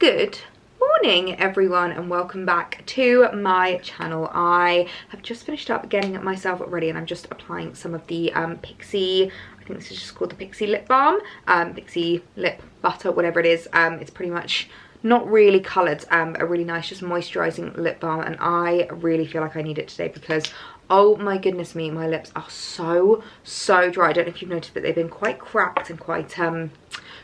Good morning everyone and welcome back to my channel. I have just finished up getting myself ready and I'm just applying some of the Pixie, I think this is just called the Pixie lip balm, Pixie lip butter, whatever it is. It's pretty much not really coloured, a really nice just moisturising lip balm, and I really feel like I need it today because oh my goodness me, my lips are so dry. I don't know if you've noticed, but they've been quite cracked and quite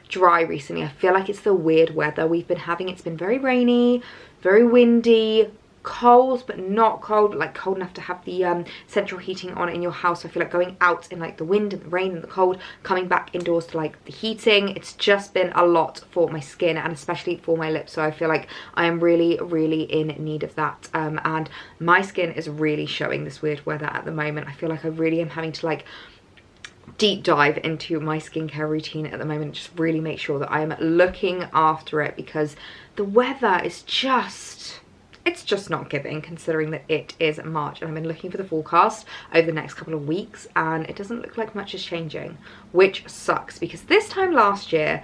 dry recently. I feel like it's the weird weather we've been having. It's been very rainy, very windy, cold but not cold, like cold enough to have the central heating on in your house. So I feel like going out in like the wind and the rain and the cold, coming back indoors to like the heating, it's just been a lot for my skin and especially for my lips. So I feel like I am really in need of that, and my skin is really showing this weird weather at the moment. I feel like I really am having to like deep dive into my skincare routine at the moment, just really make sure that I am looking after it because the weather is just, it's just not giving, considering that it is March and I've been looking for the forecast over the next couple of weeks and it doesn't look like much is changing, which sucks because this time last year,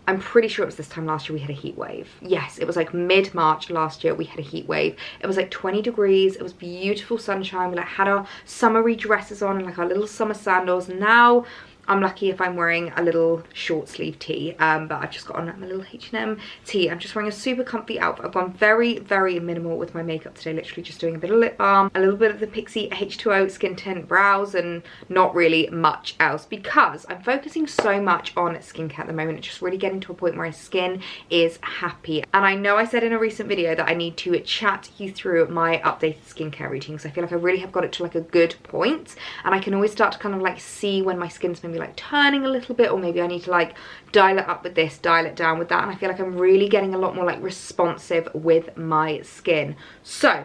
I'm pretty sure it was this time last year we had a heat wave. Yes, it was like mid-March last year we had a heat wave. It was like 20 degrees, it was beautiful sunshine, we like had our summery dresses on and like our little summer sandals. Now I'm lucky if I'm wearing a little short sleeve tee, but I've just got on my little H&M tee. I'm just wearing a super comfy outfit. I've gone very minimal with my makeup today, literally just doing a bit of lip balm, a little bit of the Pixie H2O skin tint, brows, and not really much else because I'm focusing so much on skincare at the moment. It's just really getting to a point where my skin is happy. And I know I said in a recent video that I need to chat you through my updated skincare routine because I feel like I really have got it to like a good point and I can always start to kind of like see when my skin's maybe like turning a little bit, or maybe I need to like dial it up with this, dial it down with that, and I feel like I'm really getting a lot more like responsive with my skin. So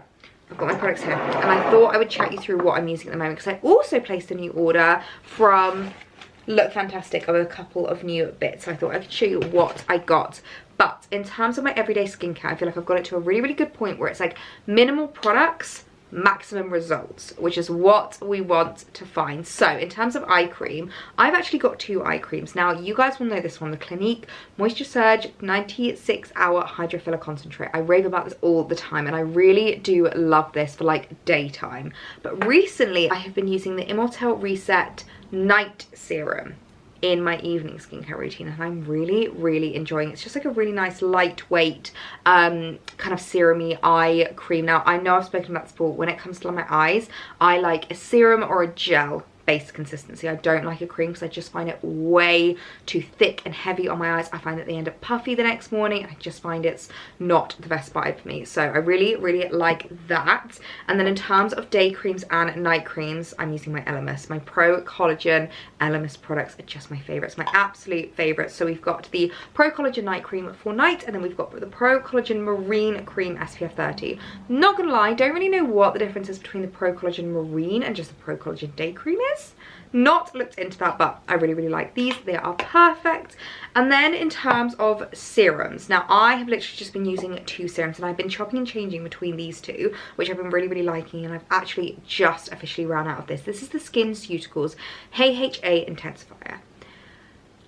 I've got my products here and I thought I would chat you through what I'm using at the moment because I also placed a new order from Look Fantastic of a couple of new bits, so I thought I could show you what I got. But in terms of my everyday skincare, I feel like I've got it to a really good point where it's like minimal products, maximum results, which is what we want to find. So in terms of eye cream, I've actually got two eye creams. Now you guys will know this one, the Clinique Moisture Surge 96-hour Hydro Filler Concentrate. I rave about this all the time and I really do love this for like daytime. But recently I have been using the Immortelle Reset Night Serum in my evening skincare routine and I'm really enjoying it. It's just like a really nice lightweight kind of serum-y eye cream. Now I know I've spoken about this before, when it comes to my eyes I like a serum or a gel based consistency. I don't like a cream because I just find it way too thick and heavy on my eyes. I find that they end up puffy the next morning and I just find it's not the best vibe for me. So I really like that. And then in terms of day creams and night creams, I'm using my LMS. My Pro Collagen LMS products are just my favorites, my absolute favorites. So we've got the Pro Collagen Night Cream for night and then we've got the Pro Collagen Marine Cream SPF 30. Not gonna lie, don't really know what the difference is between the Pro Collagen Marine and just the Pro Collagen Day Cream is. Not looked into that, but I really like these. They are perfect. And then in terms of serums, now I have literally just been using two serums and I've been chopping and changing between these two, which I've been really liking, and I've actually just officially ran out of this. This is the SkinCeuticals AHA Intensifier.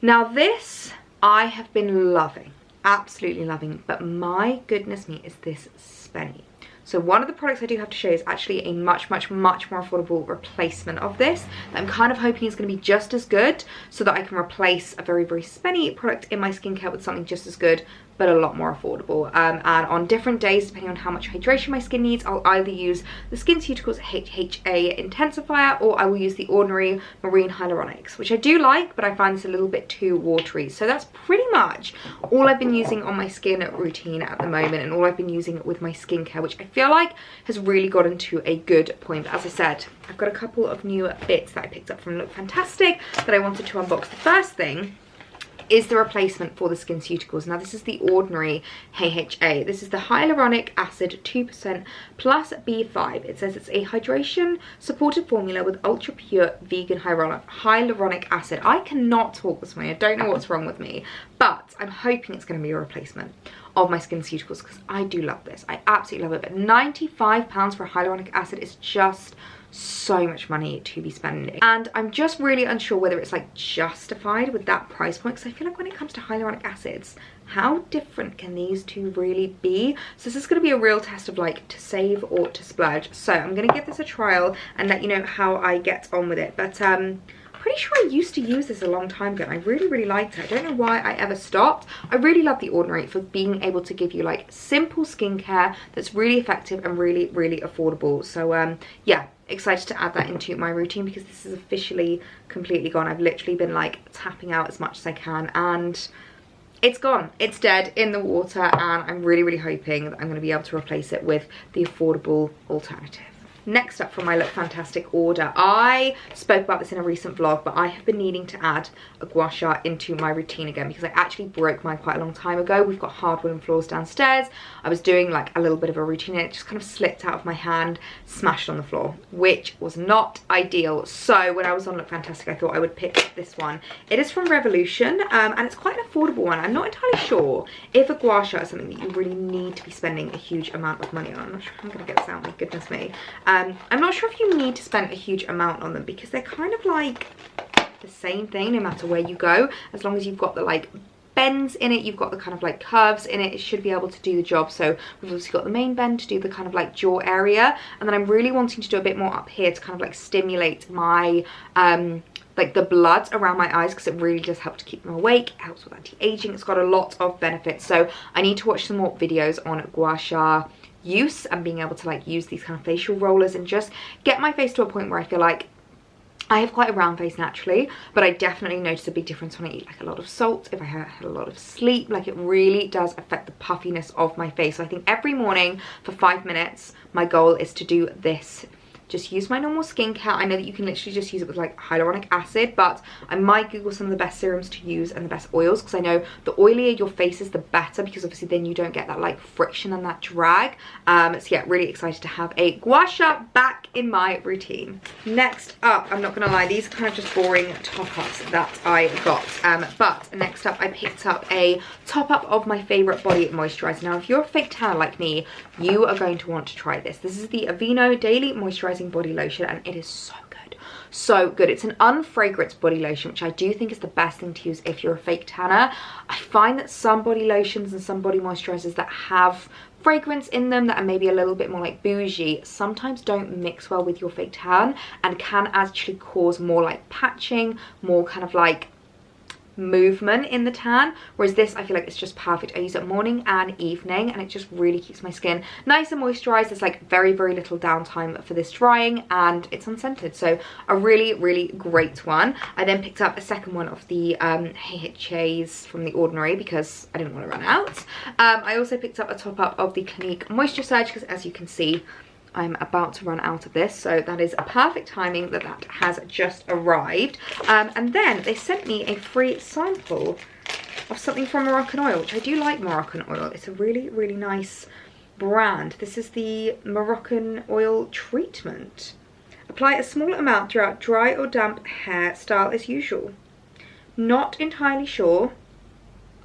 Now this I have been loving, absolutely loving, but my goodness me is this spenny. So one of the products I do have to show is actually a much more affordable replacement of this that I'm kind of hoping is going to be just as good, so that I can replace a very spenny product in my skincare with something just as good but a lot more affordable. And on different days, depending on how much hydration my skin needs, I'll either use the SkinCeuticals AHA Intensifier or I will use the ordinary Marine Hyaluronics, which I do like, but I find this a little bit too watery. So that's pretty much all I've been using on my skin routine at the moment and all I've been using with my skincare, which I feel like has really gotten to a good point. But as I said, I've got a couple of new bits that I picked up from Look Fantastic that I wanted to unbox. The first thing is the replacement for the SkinCeuticals. Now this is the ordinary AHA. This is the hyaluronic acid 2% plus B5. It says it's a hydration supported formula with ultra pure vegan hyaluronic acid. I cannot talk this morning. I don't know what's wrong with me, but I'm hoping it's going to be a replacement of my SkinCeuticals because I do love this. I absolutely love it. But £95 for hyaluronic acid is just so much money to be spending, and I'm just really unsure whether it's like justified with that price point, because I feel like when it comes to hyaluronic acids, how different can these two really be? So this is going to be a real test of like to save or to splurge. So I'm going to give this a trial and let you know how I get on with it. But pretty sure I used to use this a long time ago and I really liked it. I don't know why I ever stopped. I really love The Ordinary for being able to give you like simple skincare that's really effective and really affordable. So yeah, excited to add that into my routine because this is officially completely gone. I've literally been like tapping out as much as I can and it's gone. It's dead in the water, and I'm really hoping that I'm going to be able to replace it with the affordable alternative. Next up from my Look Fantastic order, I spoke about this in a recent vlog, but I have been needing to add a gua sha into my routine again because I actually broke mine quite a long time ago. We've got hard wooden floors downstairs. I was doing like a little bit of a routine and it just kind of slipped out of my hand, smashed on the floor, which was not ideal. So when I was on Look Fantastic, I thought I would pick this one. It is from Revolution and it's quite an affordable one. I'm not entirely sure if a gua sha is something that you really need to be spending a huge amount of money on. I'm not sure if I'm going to get this out, my goodness me. I'm not sure if you need to spend a huge amount on them because they're kind of like the same thing no matter where you go. As long as you've got the like bends in it, you've got the kind of like curves in it, it should be able to do the job. So we've obviously got the main bend to do the kind of like jaw area, and then I'm really wanting to do a bit more up here to kind of like stimulate my like the blood around my eyes because it really does help to keep them awake. It helps with anti-aging. It's got a lot of benefits. So I need to watch some more videos on gua sha use and being able to like use these kind of facial rollers and just get my face to a point where I feel like I have quite a round face naturally, but I definitely notice a big difference when I eat like a lot of salt, if I had a lot of sleep. Like it really does affect the puffiness of my face. So I think every morning for 5 minutes my goal is to do this. Just use my normal skincare. I know that you can literally just use it with like hyaluronic acid, but I might Google some of the best serums to use and the best oils because I know the oilier your face is, the better, because obviously then you don't get that like friction and that drag. So yeah, really excited to have a gua sha back in my routine. Next up, I'm not gonna lie, these are kind of just boring top-ups that I got. But next up, I picked up a top-up of my favorite body moisturizer. Now, if you're a fake tanner like me, you are going to want to try this. This is the Aveeno Daily Moisturizing Body Lotion, and it is so good. It's an unfragranced body lotion, which I do think is the best thing to use if you're a fake tanner. I find that some body lotions and some body moisturizers that have fragrance in them that are maybe a little bit more like bougie sometimes don't mix well with your fake tan and can actually cause more like patching, more kind of like movement in the tan, whereas this I feel like it's just perfect. I use it morning and evening and it just really keeps my skin nice and moisturized. There's like very little downtime for this drying and it's unscented, so a really great one. I then picked up a second one of the HAs from The Ordinary because I didn't want to run out. I also picked up a top up of the Clinique Moisture Surge because, as you can see, I'm about to run out of this, so that is a perfect timing that that has just arrived. And then they sent me a free sample of something from Moroccan Oil, which I do like Moroccan Oil. It's a really nice brand. This is the Moroccan Oil Treatment. Apply a small amount throughout dry or damp hair, style as usual. Not entirely sure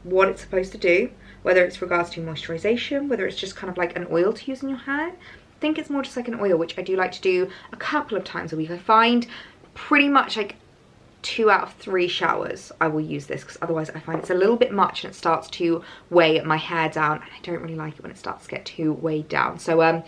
what it's supposed to do, whether it's regards to moisturization, whether it's just kind of like an oil to use in your hair. I think it's more just like an oil, which I do like to do a couple of times a week. I find pretty much like 2 out of 3 showers I will use this, because otherwise I find it's a little bit much and it starts to weigh my hair down, and I don't really like it when it starts to get too weighed down. So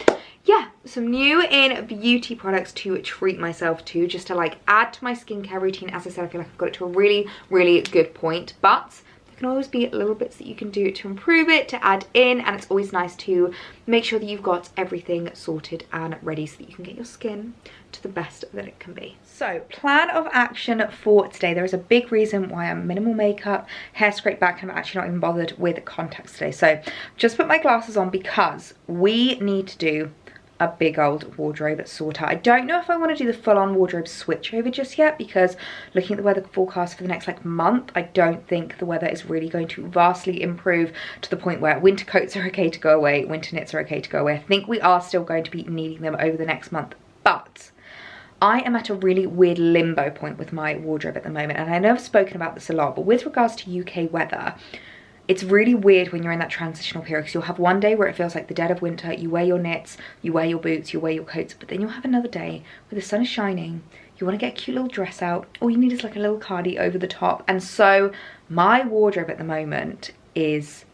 yeah, some new in beauty products to treat myself to, just to like add to my skincare routine. As I said, I feel like I've got it to a really good point, but can always be little bits that you can do to improve it, to add in, and it's always nice to make sure that you've got everything sorted and ready so that you can get your skin to the best that it can be. So, plan of action for today. There is a big reason why I'm minimal makeup, hair scraped back, and I'm actually not even bothered with contacts today. So just put my glasses on because we need to do a big old wardrobe sort out. I don't know if I want to do the full-on wardrobe switchover just yet, because looking at the weather forecast for the next like month, I don't think the weather is really going to vastly improve to the point where winter coats are okay to go away, winter knits are okay to go away. I think we are still going to be needing them over the next month, but I am at a really weird limbo point with my wardrobe at the moment, and I know I've spoken about this a lot, but with regards to UK weather, it's really weird when you're in that transitional period, because you'll have one day where it feels like the dead of winter, you wear your knits, you wear your boots, you wear your coats, but then you'll have another day where the sun is shining, you want to get a cute little dress out, all you need is like a little cardi over the top. And so my wardrobe at the moment is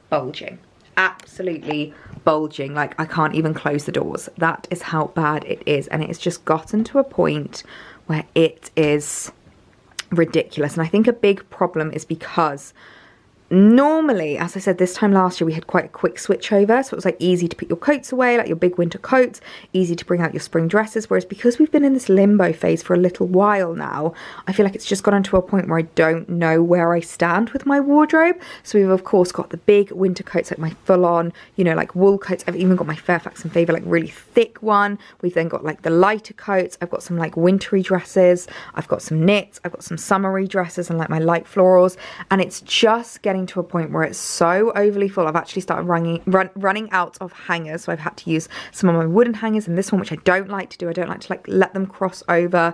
bulging, absolutely bulging. Like, I can't even close the doors. That is how bad it is, and it has just gotten to a point where it is ridiculous. And I think a big problem is because normally, as I said, this time last year we had quite a quick switchover, so it was like easy to put your coats away, like your big winter coats, easy to bring out your spring dresses. Whereas because we've been in this limbo phase for a little while now, I feel like it's just gotten to a point where I don't know where I stand with my wardrobe. So we've of course got the big winter coats, like my full-on, you know, like wool coats. I've even got my Fairfax and Favour, like really thick one. We've then got like the lighter coats. I've got some like wintry dresses. I've got some knits. I've got some summery dresses and like my light florals. And it's just getting to a point where it's so overly full. I've actually started running out of hangers, so I've had to use some of my wooden hangers in this one, which I don't like to do. I don't like to like let them cross over,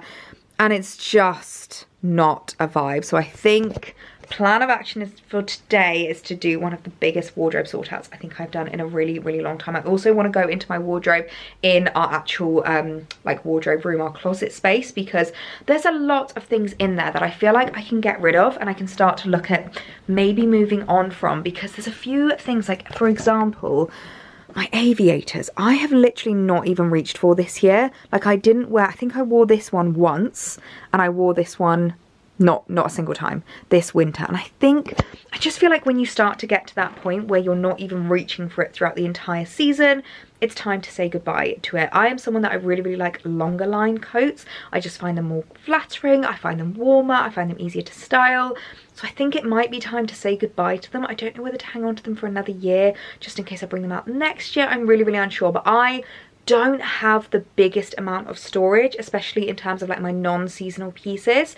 and it's just not a vibe. So I think plan of action is for today is to do one of the biggest wardrobe sort outs I think I've done in a really long time. I also want to go into my wardrobe in our actual like wardrobe room, our closet space, because there's a lot of things in there that I feel like I can get rid of and I can start to look at maybe moving on from, because there's a few things, like for example my aviators. I have literally not even reached for this year. Like, I didn't wear, I think I wore this one once, and I wore this one not a single time this winter. And I just feel like when you start to get to that point where you're not even reaching for it throughout the entire season, it's time to say goodbye to it. I am someone that I really like longer line coats. I just find them more flattering, I find them warmer, I find them easier to style. So I think it might be time to say goodbye to them. I don't know whether to hang on to them for another year just in case I bring them out next year. I'm really unsure, but I don't have the biggest amount of storage, especially in terms of like my non-seasonal pieces.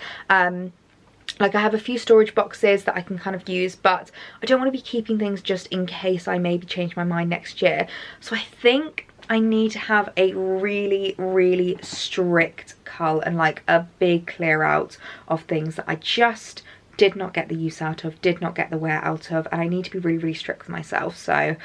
Like, I have a few storage boxes that I can kind of use, but I don't want to be keeping things just in case I maybe change my mind next year. So I think I need to have a really strict cull and like a big clear out of things that I just did not get the use out of, did not get the wear out of, and I need to be really strict with myself. So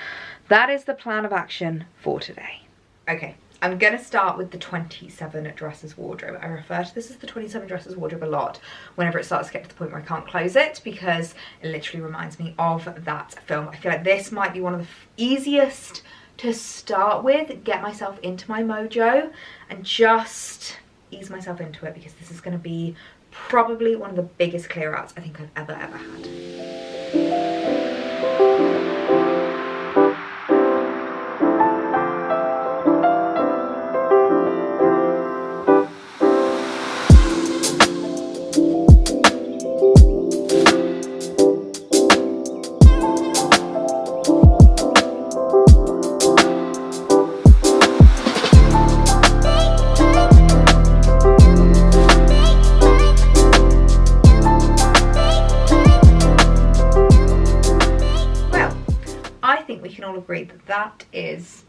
that is the plan of action for today. Okay, I'm gonna start with the 27 dresses wardrobe. I refer to this as the 27 dresses wardrobe a lot whenever it starts to get to the point where I can't close it, because it literally reminds me of that film. I feel like this might be one of the easiest to start with, get myself into my mojo and just ease myself into it, because this is gonna be probably one of the biggest clear outs I think I've ever had. Agree that is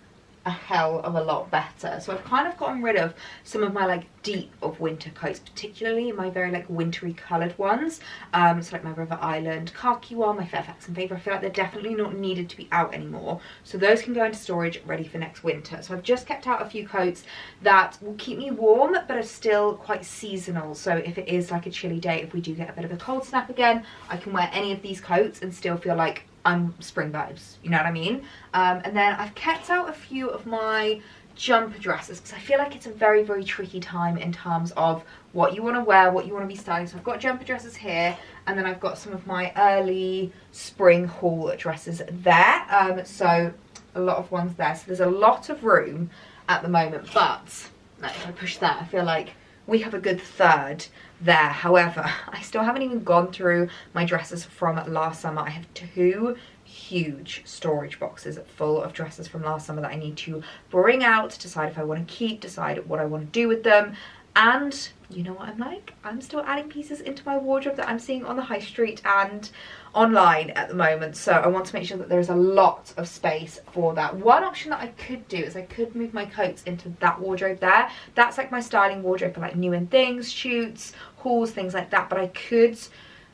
a hell of a lot better. So I've kind of gotten rid of some of my like deep of winter coats, particularly my very like wintry coloured ones, so like my River Island khaki one, my Fairfax and Favour. I feel like they're definitely not needed to be out anymore, so those can go into storage ready for next winter. So I've just kept out a few coats that will keep me warm but are still quite seasonal, so if it is like a chilly day, if we do get a bit of a cold snap again, I can wear any of these coats and still feel like I'm spring vibes, you know what I mean? And then I've kept out a few of my jumper dresses, because I feel like it's a very tricky time in terms of what you want to wear, what you want to be styling. So I've got jumper dresses here, and then I've got some of my early spring haul dresses there. So a lot of ones there. So there's a lot of room at the moment, but if I push that, I feel like we have a good third there. However, I still haven't even gone through my dresses from last summer. I have 2 huge storage boxes full of dresses from last summer that I need to bring out, decide if I want to keep, decide what I want to do with them. And you know what I'm like? I'm still adding pieces into my wardrobe that I'm seeing on the high street, and online at the moment, so I want to make sure that there's a lot of space for that. One option that I could do is I could move my coats into that wardrobe there. That's like my styling wardrobe for like new and things, shoots, hauls, things like that. But I could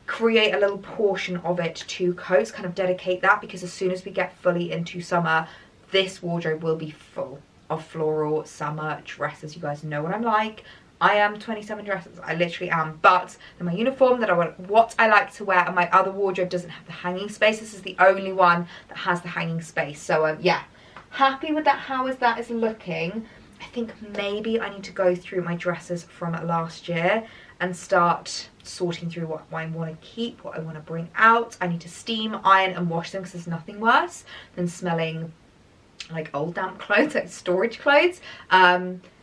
create a little portion of it to coats, kind of dedicate that, because as soon as we get fully into summer, this wardrobe will be full of floral summer dresses. You guys know what I'm like. I am 27 dresses, I literally am, but they're my uniform, that what I like to wear, and my other wardrobe doesn't have the hanging space. This is the only one that has the hanging space. So yeah, happy with that. How is that looking? I think maybe I need to go through my dresses from last year and start sorting through what I want to keep, what I want to bring out. I need to steam, iron and wash them, because there's nothing worse than smelling like old damp clothes, like storage clothes.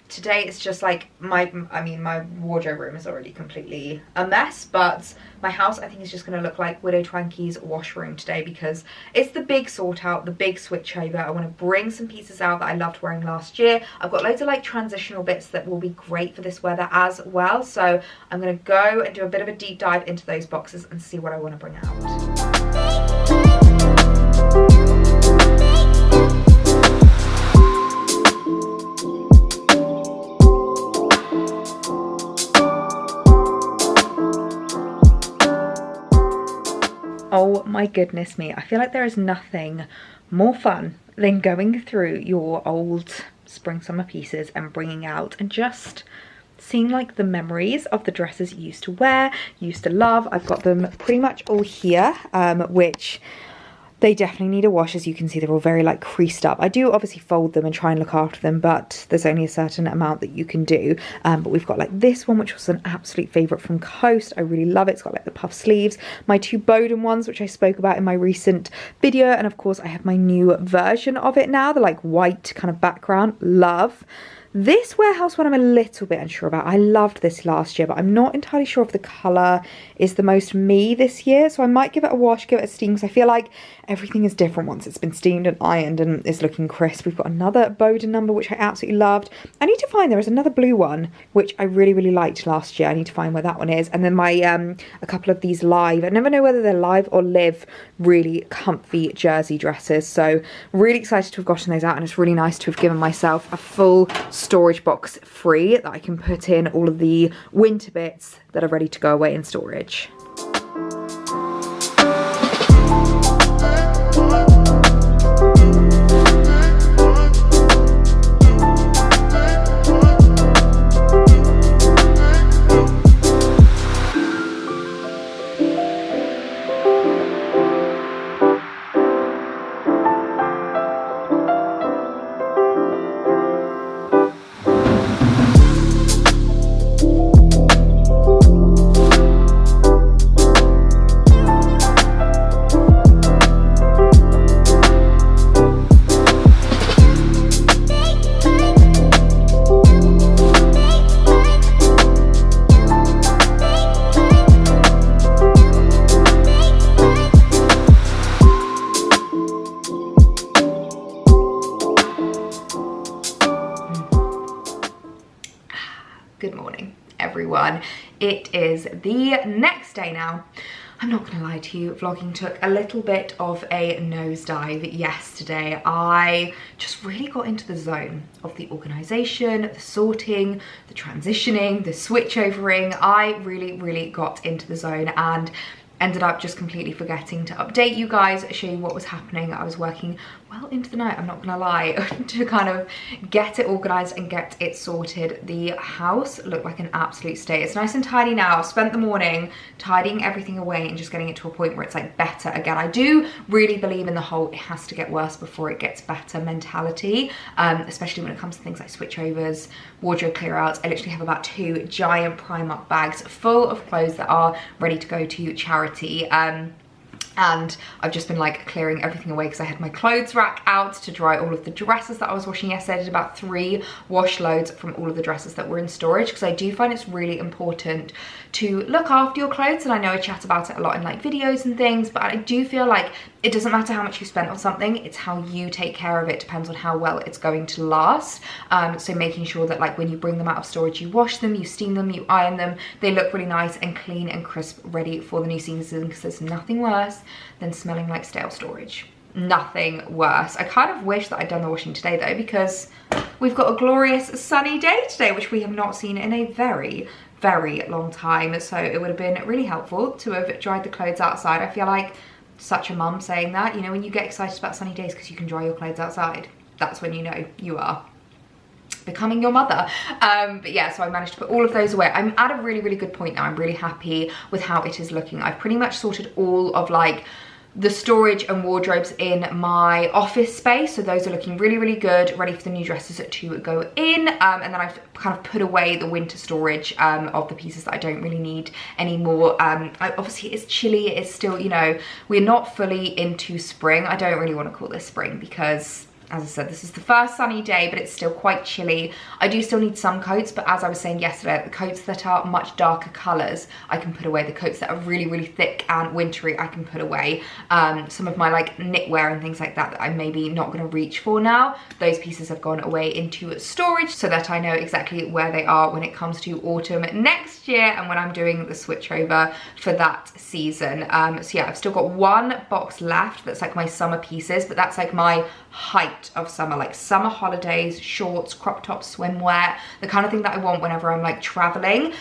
Today it's just like my wardrobe room is already completely a mess, but my house I think is just going to look like Widow Twanky's washroom today, because it's the big sort out, the big switch over. I want to bring some pieces out that I loved wearing last year. I've got loads of like transitional bits that will be great for this weather as well, so I'm going to go and do a bit of a deep dive into those boxes and see what I want to bring out. Oh my goodness me, I feel like there is nothing more fun than going through your old spring summer pieces and bringing out and just seeing like the memories of the dresses you used to wear, used to love. I've got them pretty much all here, which they definitely need a wash. As you can see, they're all very like creased up. I do obviously fold them and try and look after them, but there's only a certain amount that you can do. But we've got like this one, which was an absolute favorite from Coast. I really love it. It's got like the puff sleeves. My two Bowden ones, which I spoke about in my recent video. And of course I have my new version of it now, the like white kind of background. Love. This warehouse one I'm a little bit unsure about. I loved this last year, but I'm not entirely sure if the colour is the most me this year. So I might give it a wash, give it a steam, because I feel like everything is different once it's been steamed and ironed and is looking crisp. We've got another Bowden number, which I absolutely loved. I need to find, there is another blue one, which I really, really liked last year. I need to find where that one is. And then my, a couple of these live, I never know whether they're live or live, really comfy jersey dresses. So really excited to have gotten those out, and it's really nice to have given myself a full storage box free that I can put in all of the winter bits that are ready to go away in storage. Good morning, everyone. It is the next day now. I'm not gonna lie to you, vlogging took a little bit of a nosedive yesterday. I just really got into the zone of the organisation, the sorting, the transitioning, the switchovering. I really got into the zone and ended up just completely forgetting to update you guys, show you what was happening. I was working well into the night, I'm not gonna lie, to kind of get it organised and get it sorted. The house looked like an absolute state. It's nice and tidy now. I've spent the morning tidying everything away and just getting it to a point where it's like better again. I do really believe in the whole it has to get worse before it gets better mentality, especially when it comes to things like switchovers, wardrobe clear outs. I literally have about 2 giant Primark bags full of clothes that are ready to go to charity. And I've just been like clearing everything away because I had my clothes rack out to dry all of the dresses that I was washing yesterday. I did about 3 wash loads from all of the dresses that were in storage, because I do find it's really important to look after your clothes. And I know I chat about it a lot in like videos and things, but I do feel like it doesn't matter how much you spent on something, it's how you take care of it, depends on how well it's going to last. So making sure that like when you bring them out of storage, you wash them, you steam them, you iron them, they look really nice and clean and crisp, ready for the new season, because there's nothing worse than smelling like stale storage. Nothing worse. I kind of wish that I'd done the washing today though, because we've got a glorious sunny day today, which we have not seen in a very long time. So it would have been really helpful to have dried the clothes outside. I feel like such a mum saying that, you know, when you get excited about sunny days because you can dry your clothes outside, that's when you know you are becoming your mother. But yeah, so I managed to put all of those away. I'm at a really good point now. I'm really happy with how it is looking. I've pretty much sorted all of like the storage and wardrobes in my office space, so those are looking really good, ready for the new dresses to go in. And then I've kind of put away the winter storage of the pieces that I don't really need anymore. Obviously it's chilly, it is still, you know, we're not fully into spring. I don't really want to call this spring because, as I said, this is the first sunny day, but it's still quite chilly. I do still need some coats, but as I was saying yesterday, the coats that are much darker colours, I can put away. The coats that are really thick and wintry, I can put away. Some of my like knitwear and things like that that I'm maybe not going to reach for now, those pieces have gone away into storage so that I know exactly where they are when it comes to autumn next year and when I'm doing the switchover for that season. So yeah, I've still got one box left that's like my summer pieces, but that's like my height of summer, like summer holidays, shorts, crop tops, swimwear, the kind of thing that I want whenever I'm like traveling.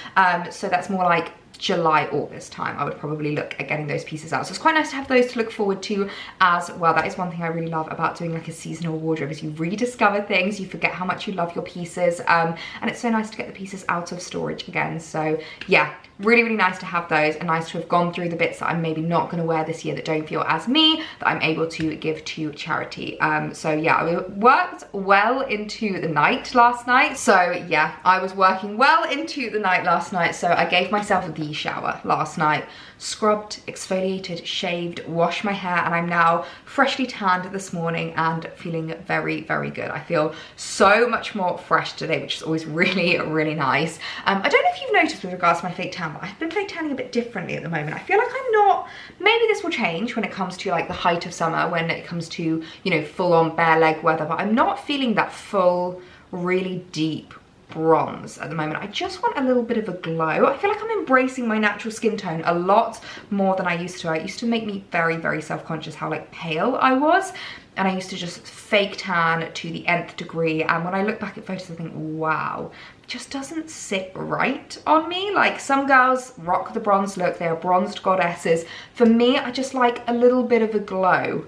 So that's more like July, August time, I would probably look at getting those pieces out. So it's quite nice to have those to look forward to as well. That is one thing I really love about doing like a seasonal wardrobe, is you rediscover things, you forget how much you love your pieces, and it's so nice to get the pieces out of storage again. So yeah, really nice to have those, and nice to have gone through the bits that I'm maybe not going to wear this year that don't feel as me, that I'm able to give to charity. So yeah, I worked well into the night last night. So yeah, I was working well into the night last night. So I gave myself the shower last night, scrubbed, exfoliated, shaved, washed my hair, and I'm now freshly tanned this morning and feeling very good. I feel so much more fresh today, which is always really nice. I don't know if you've noticed with regards to my fake tan, but I've been fake tanning a bit differently at the moment. I feel like I'm not, maybe this will change when it comes to like the height of summer, when it comes to, you know, full on bare leg weather, but I'm not feeling that full, really deep bronze at the moment. I just want a little bit of a glow. I feel like I'm embracing my natural skin tone a lot more than I used to. It used to make me very self-conscious how like pale I was, and I used to just fake tan to the nth degree, and when I look back at photos I think, wow, it just doesn't sit right on me. Like some girls rock the bronze look, they are bronzed goddesses. For me, I just like a little bit of a glow.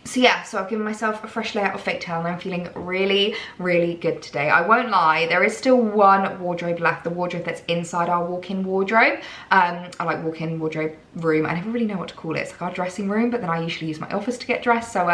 So yeah, so I've given myself a fresh layout of fake tan and I'm feeling really good today. I won't lie, there is still one wardrobe left, the wardrobe that's inside our walk-in wardrobe. I like walk-in wardrobe room. I never really know what to call it. It's like our dressing room, but then I usually use my office to get dressed. So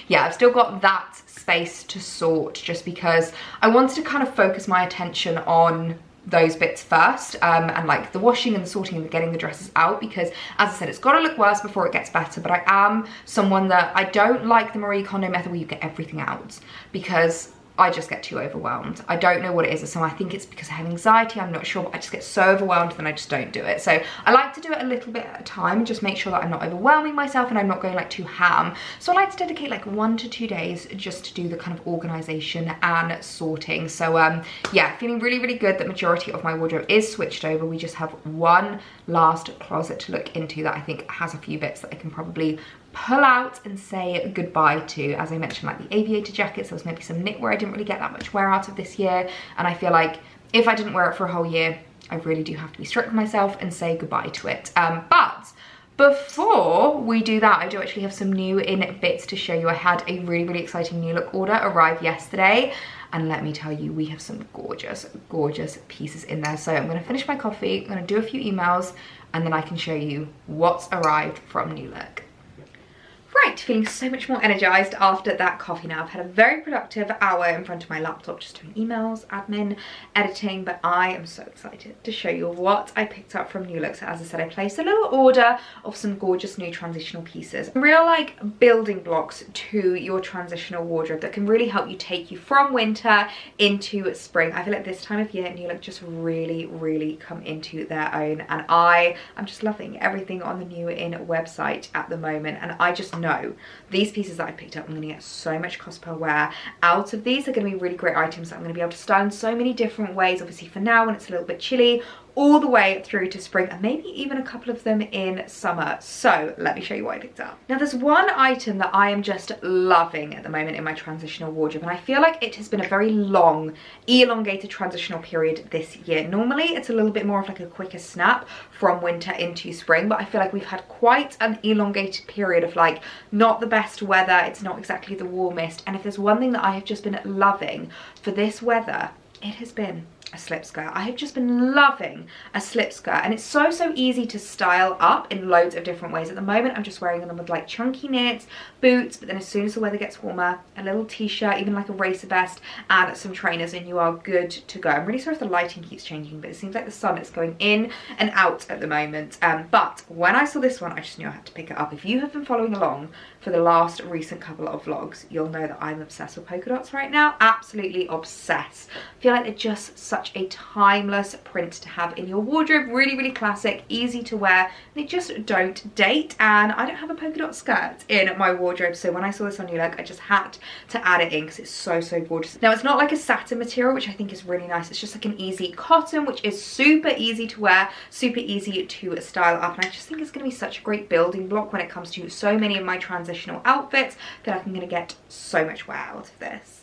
yeah, I've still got that space to sort, just because I wanted to kind of focus my attention on those bits first, and like the washing and the sorting and the getting the dresses out, because as I said, it's got to look worse before it gets better. But I am someone that I don't like the Marie Kondo method where you get everything out, because I just get too overwhelmed. I don't know what it is. So I think it's because I have anxiety, I'm not sure, but I just get so overwhelmed and I just don't do it. So I like to do it a little bit at a time and just make sure that I'm not overwhelming myself and I'm not going like too ham. So I like to dedicate like 1 to 2 days just to do the kind of organization and sorting. So yeah, feeling really good that majority of my wardrobe is switched over. We just have one last closet to look into that I think has a few bits that I can probably pull out and say goodbye to. As I mentioned, like the aviator jackets, there was maybe some knitwear I didn't really get that much wear out of this year, and I feel like if I didn't wear it for a whole year, I really do have to be strict with myself and say goodbye to it. But before we do that, I do actually have some new in bits to show you. I had a really exciting new look order arrive yesterday, and let me tell you, we have some gorgeous pieces in there. So I'm going to finish my coffee, I'm going to do a few emails, and then I can show you what's arrived from New Look. Right, feeling so much more energized after that coffee now. I've had a very productive hour in front of my laptop just doing emails, admin, editing, but I am so excited to show you what I picked up from New Look. So as I said, I placed a little order of some gorgeous new transitional pieces. Real like building blocks to your transitional wardrobe that can really help you take you from winter into spring. I feel like this time of year New Look just really come into their own, and I'm just loving everything on the New In website at the moment. And I just know these pieces that I picked up, I'm going to get so much cost per wear out of these. They're going to be really great items that I'm going to be able to style in so many different ways, obviously for now when it's a little bit chilly, all the way through to spring, and maybe even a couple of them in summer. So let me show you what I picked up. Now there's one item that I am just loving at the moment in my transitional wardrobe, and I feel like it has been a very long, elongated transitional period this year. Normally it's a little bit more of like a quicker snap from winter into spring, but I feel like we've had quite an elongated period of like not the best weather, it's not exactly the warmest, and if there's one thing that I have just been loving for this weather, it has been a slip skirt. I have just been loving a slip skirt, and it's so easy to style up in loads of different ways. At the moment I'm just wearing them with like chunky knits, boots, but then as soon as the weather gets warmer, a little t-shirt, even like a racer vest and some trainers, and you are good to go. I'm really sorry if the lighting keeps changing, but it seems like the sun is going in and out at the moment, but when I saw this one I just knew I had to pick it up. If you have been following along for the last recent couple of vlogs, you'll know that I'm obsessed with polka dots right now. Absolutely obsessed. I feel like they're just such a timeless print to have in your wardrobe. Really classic, easy to wear. They just don't date, and I don't have a polka dot skirt in my wardrobe, so when I saw this on New Look I just had to add it in because it's so gorgeous. Now it's not like a satin material, which I think is really nice. It's just like an easy cotton, which is super easy to wear, super easy to style up, and I just think it's going to be such a great building block when it comes to so many of my transitional outfits. I feel like I'm going to get so much wear out of this.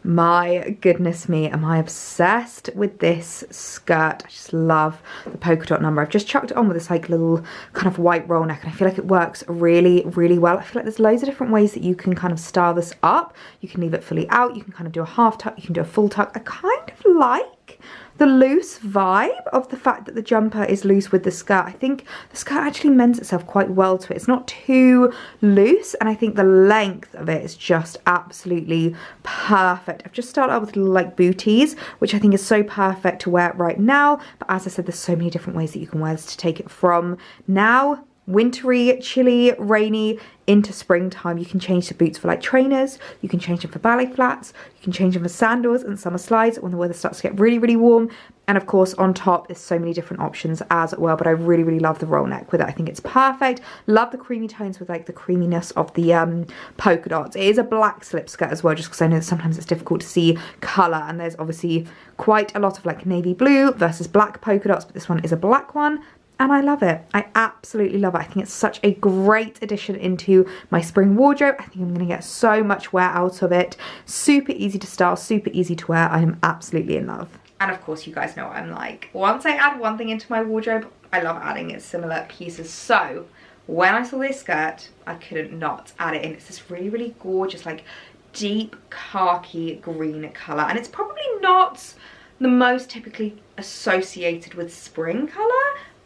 My goodness me, am I obsessed with this skirt. I just love the polka dot number. I've just chucked it on with this like little kind of white roll neck, and I feel like it works really well. I feel like there's loads of different ways that you can kind of style this up. You can leave it fully out, you can kind of do a half tuck, you can do a full tuck. I kind of like the loose vibe of the fact that the jumper is loose with the skirt. I think the skirt actually lends itself quite well to it. It's not too loose, and I think the length of it is just absolutely perfect. I've just started out with little like booties, which I think is so perfect to wear right now, but as I said, there's so many different ways that you can wear this to take it from now wintry, chilly, rainy into springtime. You can change the boots for like trainers, you can change them for ballet flats, you can change them for sandals and summer slides when the weather starts to get really warm. And of course on top there's so many different options as well, but I really love the roll neck with it. I think it's perfect. Love the creamy tones with like the creaminess of the polka dots. It is a black slip skirt as well, just because I know that sometimes it's difficult to see colour, and there's obviously quite a lot of like navy blue versus black polka dots, but this one is a black one. And I love it. I absolutely love it. I think it's such a great addition into my spring wardrobe. I think I'm going to get so much wear out of it. Super easy to style, super easy to wear. I am absolutely in love. And of course, you guys know what I'm like. Once I add one thing into my wardrobe, I love adding similar pieces. So when I saw this skirt, I couldn't not add it in. It's this really gorgeous, like deep khaki green colour. And it's probably not the most typically associated with spring colour,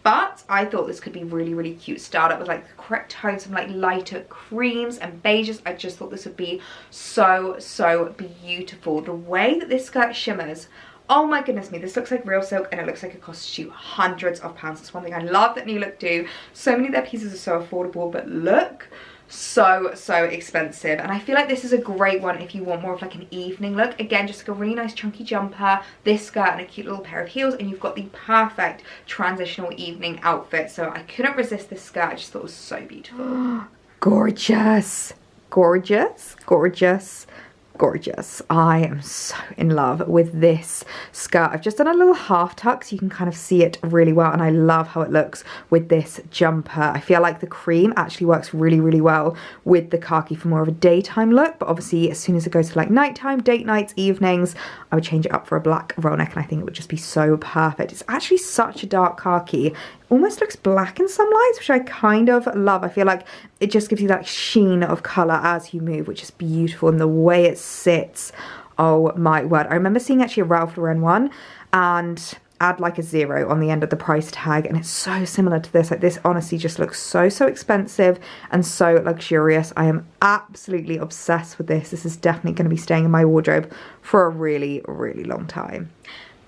but I thought this could be really cute. Start up with like the correct tones, some like lighter creams and beiges. I just thought this would be so beautiful. The way that this skirt shimmers, oh my goodness me, this looks like real silk, and it looks like it costs you hundreds of pounds. That's one thing I love that New Look do. So many of their pieces are so affordable, but look, so expensive. And I feel like this is a great one if you want more of like an evening look. Again, just like a really nice chunky jumper, this skirt, and a cute little pair of heels, and you've got the perfect transitional evening outfit. So I couldn't resist this skirt. I just thought it was so beautiful. Gorgeous. I am so in love with this skirt. I've just done a little half tuck so you can kind of see it really well, and I love how it looks with this jumper. I feel like the cream actually works really well with the khaki for more of a daytime look, but obviously as soon as it goes to like nighttime, date nights, evenings, I would change it up for a black roll neck, and I think it would just be so perfect. It's actually such a dark khaki. Almost looks black in some lights, which I kind of love. I feel like it just gives you that sheen of colour as you move, which is beautiful, and the way it sits, oh my word. I remember seeing actually a Ralph Lauren one, and add like a 0 on the end of the price tag, and it's so similar to this. Like, this honestly just looks so expensive and so luxurious. I am absolutely obsessed with this. This is definitely going to be staying in my wardrobe for a really long time.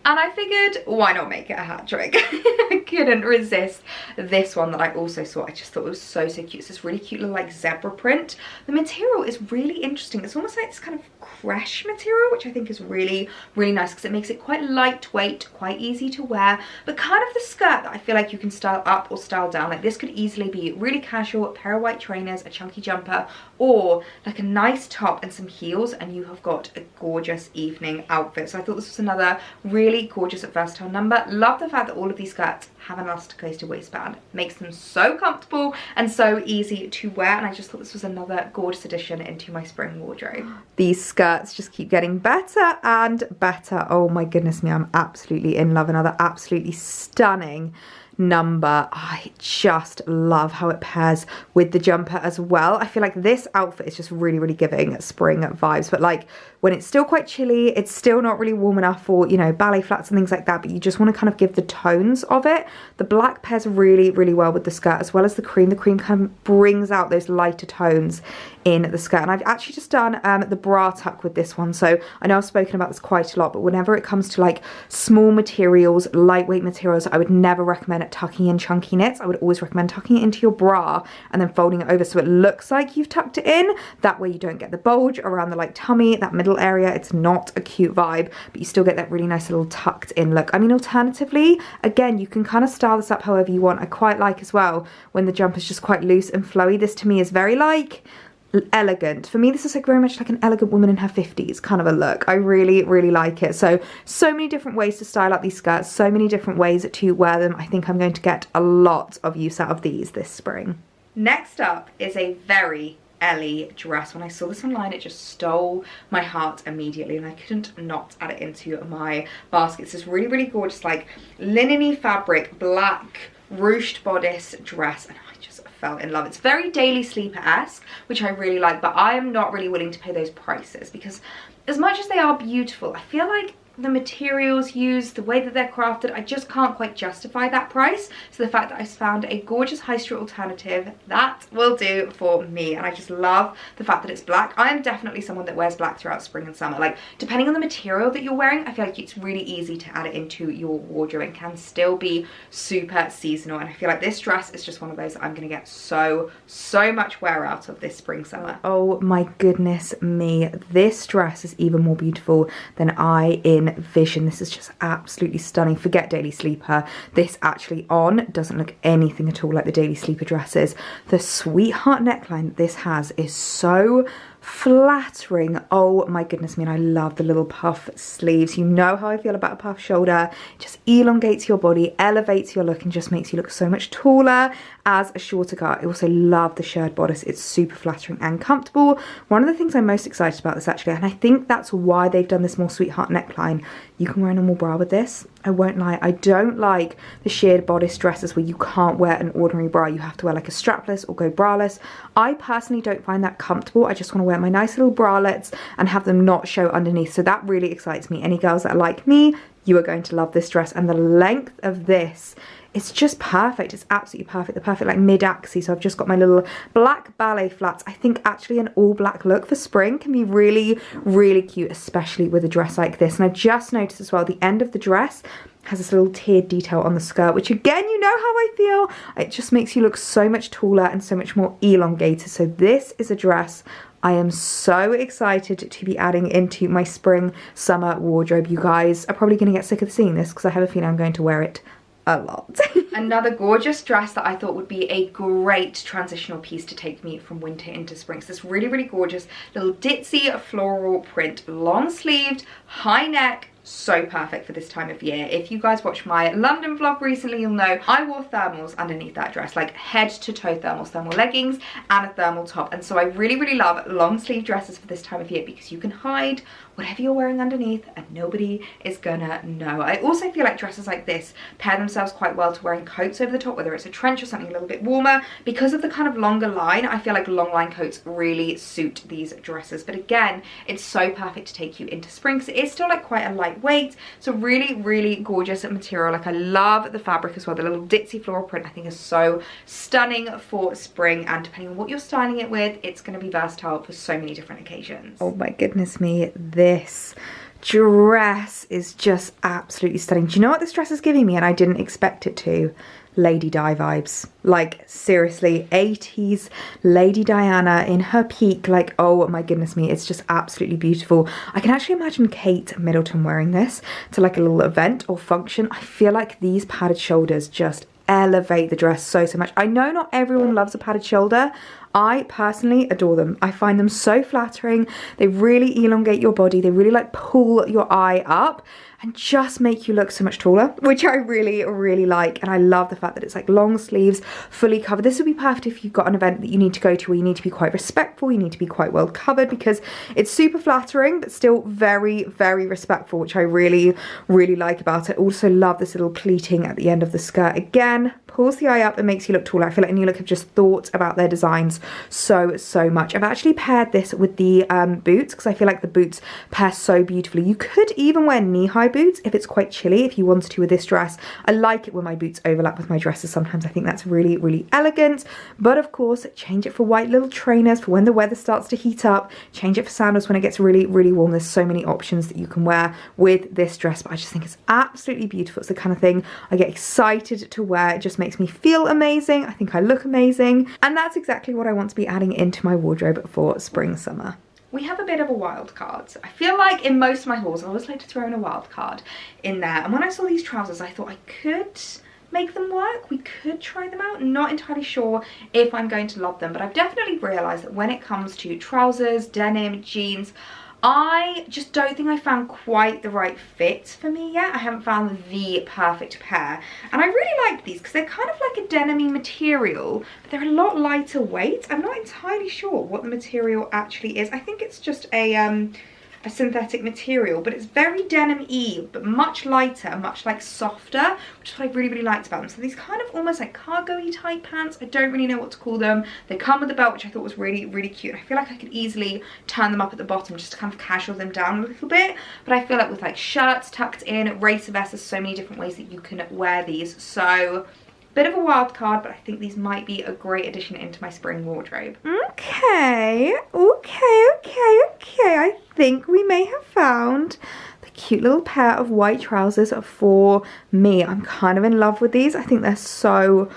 And I figured, why not make it a hat trick? I couldn't resist this one that I also saw. I just thought it was so cute. It's this really cute little like zebra print. The material is really interesting. It's almost like this kind of creche material, which I think is really nice because it makes it quite lightweight, quite easy to wear, but kind of the skirt that I feel like you can style up or style down. Like, this could easily be really casual, a pair of white trainers, a chunky jumper, or like a nice top and some heels, and you have got a gorgeous evening outfit. So I thought this was another really gorgeous and versatile number. Love the fact that all of these skirts have an elasticated waistband. Makes them so comfortable and so easy to wear, and I just thought this was another gorgeous addition into my spring wardrobe. These skirts just keep getting better and better. Oh my goodness me, I'm absolutely in love. Another absolutely stunning number. I just love how it pairs with the jumper as well. I feel like this outfit is just really giving spring vibes, but like when it's still quite chilly, it's still not really warm enough for, you know, ballet flats and things like that, but you just want to kind of give the tones of it. The black pairs really well with the skirt, as well as the cream. The cream kind of brings out those lighter tones in the skirt. And I've actually just done the bra tuck with this one, so I know I've spoken about this quite a lot, but whenever it comes to like small materials, lightweight materials, I would never recommend tucking in chunky knits. I would always recommend tucking it into your bra and then folding it over so it looks like you've tucked it in. That way you don't get the bulge around the like tummy, that middle area. It's not a cute vibe, but you still get that really nice little tucked in look. I mean, alternatively, again, you can kind of style this up however you want. I quite like as well when the jumper's just quite loose and flowy. This to me is very like elegant. For me, this is like very much like an elegant woman in her 50s kind of a look. I really like it. So many different ways to style up these skirts, so many different ways to wear them. I think I'm going to get a lot of use out of these this spring. Next up is a very Ellie dress. When I saw this online, it just stole my heart immediately, and I couldn't not add it into my basket. It's this really gorgeous like linen-y fabric, black ruched bodice dress, and I just fell in love. It's very Daily Sleeper-esque, which I really like, but I am not really willing to pay those prices because as much as they are beautiful, I feel like the materials used, the way that they're crafted, I just can't quite justify that price. So the fact that I found a gorgeous high street alternative, that will do for me. And I just love the fact that it's black. I am definitely someone that wears black throughout spring and summer. Like, depending on the material that you're wearing, I feel like it's really easy to add it into your wardrobe and can still be super seasonal. And I feel like this dress is just one of those that I'm gonna get so much wear out of this spring summer. Oh my goodness me, this dress is even more beautiful than I envisioned. This is just absolutely stunning. Forget Daily Sleeper. This actually on doesn't look anything at all like the Daily Sleeper dresses. The sweetheart neckline that this has is so flattering. Oh my goodness me, and I love the little puff sleeves. You know how I feel about a puff shoulder. It just elongates your body, elevates your look, and just makes you look so much taller as a shorter girl. I also love the shirred bodice. It's super flattering and comfortable. One of the things I'm most excited about this actually, and I think that's why they've done this more sweetheart neckline, you can wear a normal bra with this. I won't lie, I don't like the sheared bodice dresses where you can't wear an ordinary bra. You have to wear like a strapless or go braless. I personally don't find that comfortable. I just want to wear my nice little bralettes and have them not show underneath. So that really excites me. Any girls that are like me, you are going to love this dress. And the length of this, it's just perfect. It's absolutely perfect. The perfect like mid-axi. So I've just got my little black ballet flats. I think actually an all black look for spring can be really cute, especially with a dress like this. And I just noticed as well, the end of the dress has this little tiered detail on the skirt, which again, you know how I feel. It just makes you look so much taller and so much more elongated. So this is a dress I am so excited to be adding into my spring summer wardrobe. You guys are probably going to get sick of seeing this because I have a feeling I'm going to wear it a lot. Another gorgeous dress that I thought would be a great transitional piece to take me from winter into spring. So this really gorgeous little ditzy floral print, long sleeved, high neck, so perfect for this time of year. If you guys watched my London vlog recently, you'll know I wore thermals underneath that dress, like head to toe thermals, thermal leggings and a thermal top. And so I really love long sleeve dresses for this time of year because you can hide whatever you're wearing underneath and nobody is gonna know. I also feel like dresses like this pair themselves quite well to wearing coats over the top, whether it's a trench or something a little bit warmer. Because of the kind of longer line, I feel like long line coats really suit these dresses. But again, it's so perfect to take you into spring because it is still like quite a light lightweight. So really, really gorgeous material. Like I love the fabric as well. The little ditzy floral print I think is so stunning for spring, and depending on what you're styling it with, it's going to be versatile for so many different occasions. Oh my goodness me, this dress is just absolutely stunning. Do you know what this dress is giving me, and I didn't expect it to? Lady Di vibes. Like seriously, 80s Lady Diana in her peak. Like, oh my goodness me, it's just absolutely beautiful. I can actually imagine Kate Middleton wearing this to like a little event or function. I feel like these padded shoulders just elevate the dress so much. I know not everyone loves a padded shoulder. I personally adore them. I find them so flattering. They really elongate your body. They really like pull your eye up and just make you look so much taller, which I really, really like. And I love the fact that it's like long sleeves, fully covered. This would be perfect if you've got an event that you need to go to where you need to be quite respectful, you need to be quite well covered, because it's super flattering, but still very, very respectful, which I really, really like about it. Also love this little pleating at the end of the skirt. Again, pulls the eye up and makes you look taller. I feel like New Look have just thought about their designs so much. I've actually paired this with the boots, because I feel like the boots pair so beautifully. You could even wear knee-high boots if it's quite chilly, if you wanted to with this dress. I like it when my boots overlap with my dresses sometimes. I think that's really, really elegant. But of course, change it for white little trainers for when the weather starts to heat up. Change it for sandals when it gets really, really warm. There's so many options that you can wear with this dress, but I just think it's absolutely beautiful. It's the kind of thing I get excited to wear. It just makes me feel amazing. I think I look amazing, and that's exactly what I want to be adding into my wardrobe for spring summer. We have a bit of a wild card. I feel like in most of my hauls I always like to throw in a wild card in there, and when I saw these trousers I thought I could make them work. We could try them out. Not entirely sure if I'm going to love them, but I've definitely realized that when it comes to trousers, denim, jeans, I just don't think I found quite the right fit for me yet. I haven't found the perfect pair. And I really like these because they're kind of like a denim-y material, but they're a lot lighter weight. I'm not entirely sure what the material actually is. I think it's just a synthetic material, but it's very denim-y, but much lighter and much like softer, which is what I really, really liked about them. So these kind of almost like cargo-y type pants. I don't really know what to call them. They come with a belt, which I thought was really, really cute. I feel like I could easily turn them up at the bottom just to kind of casual them down a little bit. But I feel like with like shirts tucked in, racer vests, there's so many different ways that you can wear these. So bit of a wild card, but I think these might be a great addition into my spring wardrobe. Okay. I think we may have found the cute little pair of white trousers for me. I'm kind of in love with these. I think they're so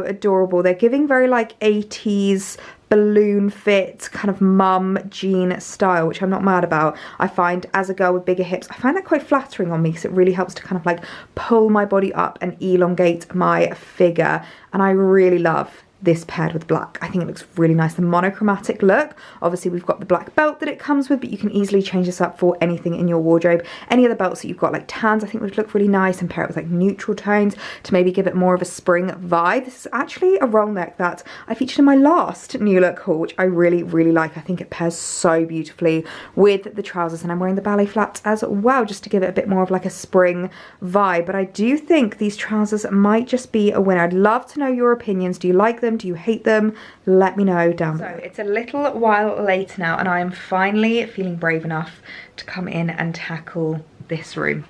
adorable. They're giving very like 80s balloon fit kind of mum jean style, which I'm not mad about. I find as a girl with bigger hips, I find that quite flattering on me because it really helps to kind of like pull my body up and elongate my figure, and I really love this paired with black. I think it looks really nice, the monochromatic look. Obviously we've got the black belt that it comes with, but you can easily change this up for anything in your wardrobe. Any other belts that you've got, like tans, I think would look really nice, and pair it with like neutral tones to maybe give it more of a spring vibe. This is actually a roll neck that I featured in my last New Look haul, which I really, really like. I think it pairs so beautifully with the trousers, and I'm wearing the ballet flats as well just to give it a bit more of like a spring vibe. But I do think these trousers might just be a winner. I'd love to know your opinions. Do you like them? Do you hate them? Let me know down below. So it's a little while later now, and I am finally feeling brave enough to come in and tackle this room,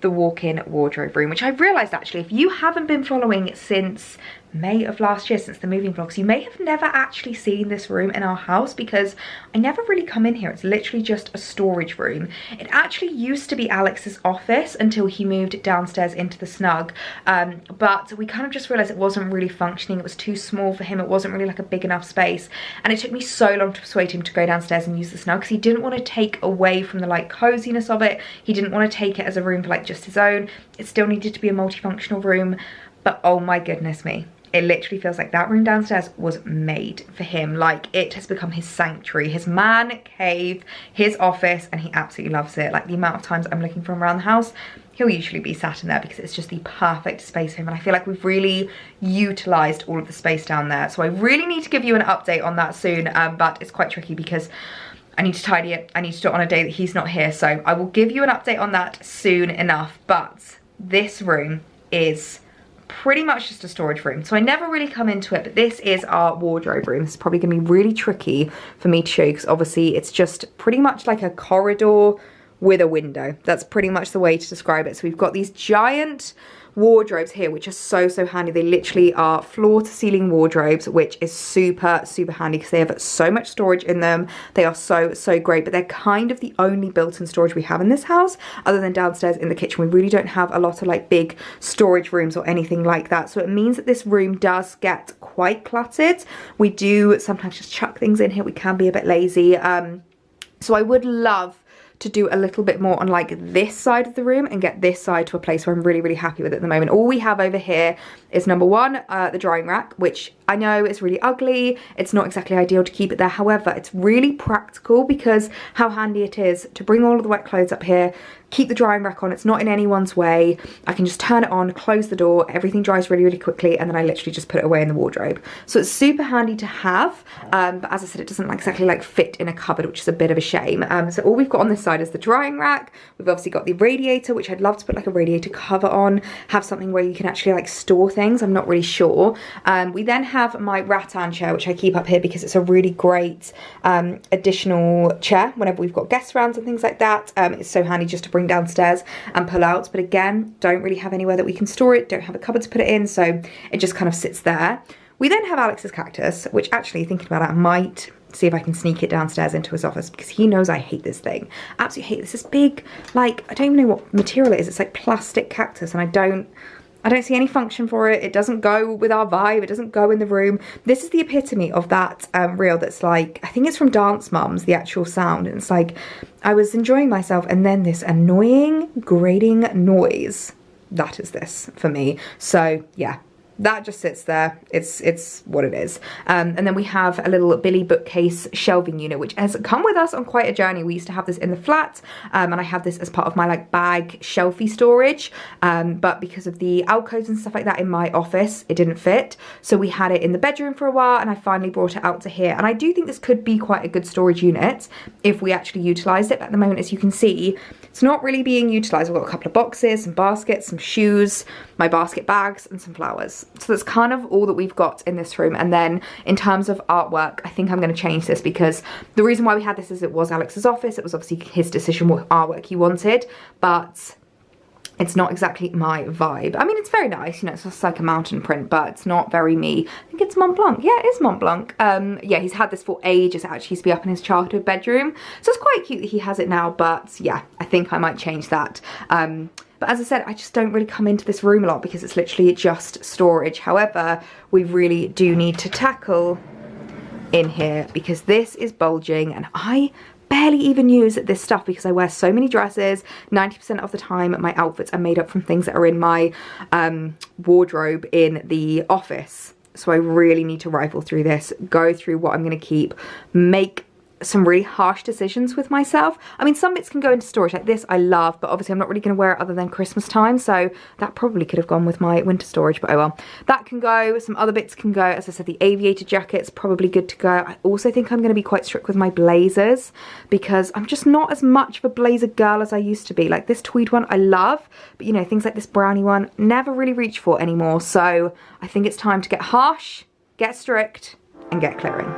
the walk-in wardrobe room, which I've realised actually, if you haven't been following since May of last year, since the moving vlogs, you may have never actually seen this room in our house because I never really come in here. It's literally just a storage room. It actually used to be Alex's office until he moved downstairs into the snug, but we kind of just realised it wasn't really functioning. It was too small for him. It wasn't really like a big enough space, and it took me so long to persuade him to go downstairs and use the snug because he didn't want to take away from the like coziness of it. He didn't want to take it as a room for like just his own. It still needed to be a multifunctional room, but oh my goodness me, it literally feels like that room downstairs was made for him. Like, it has become his sanctuary, his man cave, his office, and he absolutely loves it. Like, the amount of times I'm looking for him around the house, he'll usually be sat in there because it's just the perfect space for him. And I feel like we've really utilised all of the space down there. So I really need to give you an update on that soon, but it's quite tricky because I need to tidy it. I need to do it on a day that he's not here. So I will give you an update on that soon enough. But this room is pretty much just a storage room, so I never really come into it, but this is our wardrobe room. This is probably gonna be really tricky for me to show you because obviously it's just pretty much like a corridor with a window. That's pretty much the way to describe it. So we've got these giant wardrobes here, which are so handy. They literally are floor to ceiling wardrobes, which is super handy because they have so much storage in them. They are so great, but they're kind of the only built-in storage we have in this house, other than downstairs in the kitchen. We really don't have a lot of like big storage rooms or anything like that. So it means that this room does get quite cluttered. We do sometimes just chuck things in here. We can be a bit lazy. So I would love to do a little bit more on like this side of the room and get this side to a place where I'm really happy with it at the moment. All we have over here is number one, the drying rack, which I know is really ugly. It's not exactly ideal to keep it there. However, it's really practical because how handy it is to bring all of the wet clothes up here, keep the drying rack on. It's not in anyone's way. I can just turn it on, close the door, everything dries really quickly, and then I literally just put it away in the wardrobe. So it's super handy to have, but as I said, it doesn't exactly like fit in a cupboard, which is a bit of a shame. So all we've got on this side is the drying rack. We've obviously got the radiator, which I'd love to put like a radiator cover on, have something where you can actually like store things. I'm not really sure. We then have my rattan chair, which I keep up here because it's a really great additional chair whenever we've got guest rounds and things like that. It's so handy just to bring downstairs and pull out, but again, don't really have anywhere that we can store it, don't have a cupboard to put it in, so it just kind of sits there. We then have Alex's cactus, which actually, thinking about it, I might see if I can sneak it downstairs into his office because he knows I hate this thing. Absolutely hate this. This big, like, I don't even know what material it is. It's like plastic cactus, and I don't see any function for it. It doesn't go with our vibe. It doesn't go in the room. This is the epitome of that reel that's like, I think it's from Dance Mums, the actual sound. And it's like, I was enjoying myself and then this annoying grating noise. That is this for me. So yeah, that just sits there. It's what it is. And then we have a little Billy bookcase shelving unit, which has come with us on quite a journey. We used to have this in the flat, and I have this as part of my like bag shelfie storage. But because of the alcoves and stuff like that in my office, it didn't fit. So we had it in the bedroom for a while, and I finally brought it out to here. And I do think this could be quite a good storage unit if we actually utilised it. But at the moment, as you can see, it's not really being utilised. We've got a couple of boxes, some baskets, some shoes, my basket bags, and some flowers. So that's kind of all that we've got in this room. And then in terms of artwork, I think I'm going to change this because the reason why we had this is it was Alex's office. It was obviously his decision what artwork he wanted, but it's not exactly my vibe. I mean, it's very nice, you know, it's just like a mountain print, but it's not very me. I think it's Mont Blanc. Yeah, it is Mont Blanc. Yeah, he's had this for ages. It actually used to be up in his childhood bedroom. So it's quite cute that he has it now, but yeah, I think I might change that. But as I said, I just don't really come into this room a lot because it's literally just storage. However, we really do need to tackle in here because this is bulging and I barely even use this stuff because I wear so many dresses. 90% of the time my outfits are made up from things that are in my wardrobe in the office. So I really need to rifle through this, go through what I'm going to keep, make some really harsh decisions with myself. I mean, some bits can go into storage, like this I love, but obviously I'm not really going to wear it other than Christmas time, so that probably could have gone with my winter storage, but oh well. That can go, some other bits can go. As I said, the aviator jacket's probably good to go. I also think I'm going to be quite strict with my blazers because I'm just not as much of a blazer girl as I used to be. Like this tweed one I love, but you know, things like this brownie one, never really reach for anymore, so I think it's time to get harsh, get strict, and get clearing.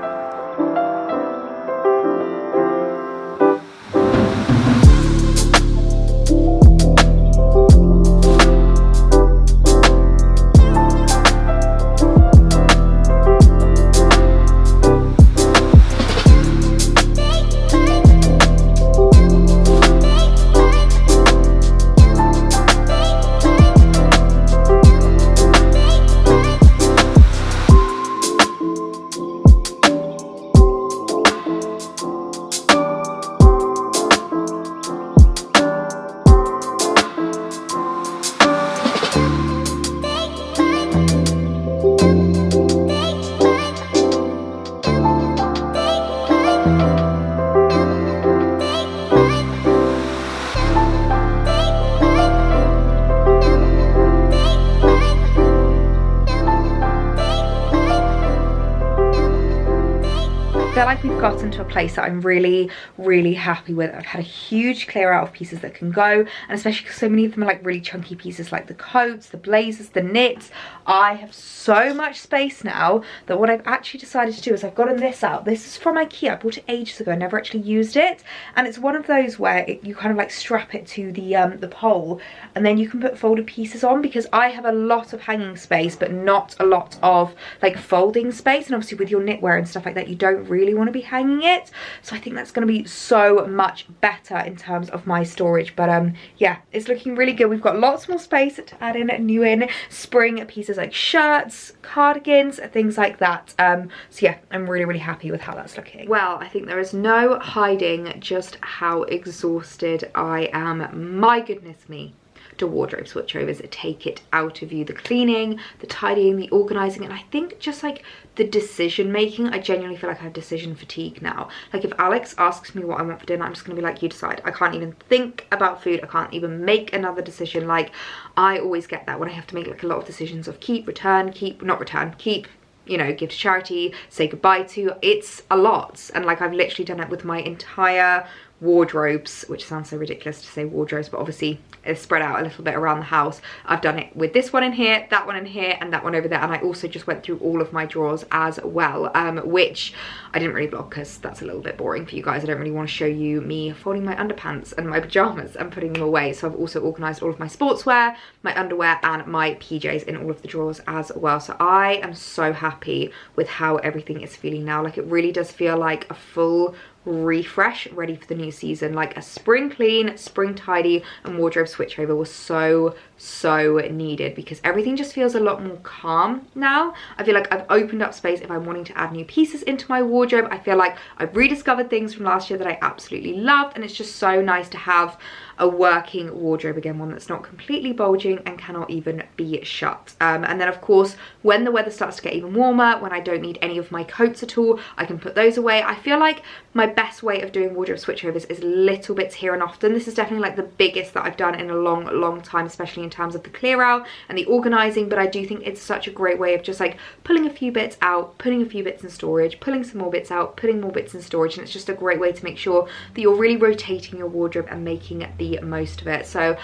feel like we've gotten to a place that I'm really, really happy with. I've had a huge clear out of pieces that can go, and especially because so many of them are like really chunky pieces, like the coats, the blazers, the knits. I have so much space now that what I've actually decided to do is I've gotten this out. This is from IKEA. I bought it ages ago. I never actually used it, and it's one of those where you kind of like strap it to the pole, and then you can put folded pieces on, because I have a lot of hanging space but not a lot of like folding space, and obviously with your knitwear and stuff like that you don't really want to be hanging it. So I think that's going to be so much better in terms of my storage. But yeah, it's looking really good. We've got lots more space to add in new spring pieces like shirts, cardigans, things like that. So yeah, I'm really, really happy with how that's looking. Well, I think there is no hiding just how exhausted I am. My goodness me. To wardrobe switchovers take it out of you. The cleaning, the tidying, the organizing, and I think just like the decision making. I genuinely feel like I have decision fatigue now. Like if Alex asks me what I want for dinner, I'm just gonna be like, you decide. I can't even think about food. I can't even make another decision. Like I always get that when I have to make like a lot of decisions of keep, return, keep, not return, keep, you know, give to charity, say goodbye to. It's a lot, and like I've literally done it with my entire wardrobes, which sounds so ridiculous to say wardrobes, but obviously it's spread out a little bit around the house. I've done it with this one in here, that one in here, and that one over there, and I also just went through all of my drawers as well, which I didn't really vlog because that's a little bit boring for you guys. I don't really want to show you me folding my underpants and my pajamas and putting them away. So I've also organised all of my sportswear, my underwear, and my PJs in all of the drawers as well. So I am so happy with how everything is feeling now. Like it really does feel like a full refresh, ready for the new season. Like a spring clean, spring tidy, and wardrobe switchover was so needed, because everything just feels a lot more calm now. I feel like I've opened up space if I'm wanting to add new pieces into my wardrobe. I feel like I've rediscovered things from last year that I absolutely loved, and it's just so nice to have a working wardrobe again, one that's not completely bulging and cannot even be shut. And then of course when the weather starts to get even warmer, when I don't need any of my coats at all, I can put those away. I feel like my best way of doing wardrobe switchovers is little bits here and often. This is definitely like the biggest that I've done in a long time, especially in terms of the clear out and the organizing. But I do think it's such a great way of just like pulling a few bits out, putting a few bits in storage, pulling some more bits out, putting more bits in storage, and it's just a great way to make sure that you're really rotating your wardrobe and making the most of it. So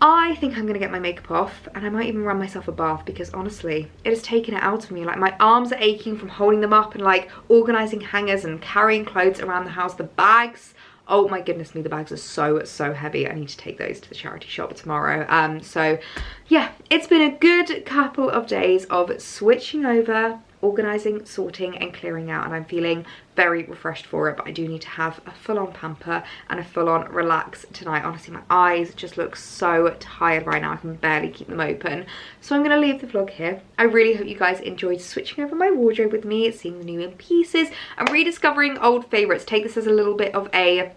I think I'm gonna get my makeup off, and I might even run myself a bath, because honestly it has taken it out of me. Like my arms are aching from holding them up and like organizing hangers and carrying clothes around the house. The bags, oh my goodness me, the bags are so heavy. I need to take those to the charity shop tomorrow. So yeah, it's been a good couple of days of switching over, organising, sorting and clearing out, and I'm feeling very refreshed for it. But I do need to have a full-on pamper and a full-on relax tonight. Honestly, my eyes just look so tired right now. I can barely keep them open. So I'm going to leave the vlog here. I really hope you guys enjoyed switching over my wardrobe with me, seeing the new in pieces and rediscovering old favourites. Take this as a little bit of a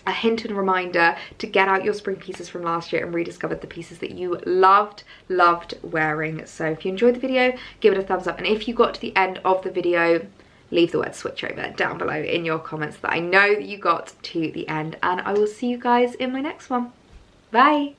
hint and reminder to get out your spring pieces from last year and rediscover the pieces that you loved wearing. So if you enjoyed the video, give it a thumbs up, and if you got to the end of the video, leave the word switchover down below in your comments that I know that you got to the end, and I will see you guys in my next one. Bye.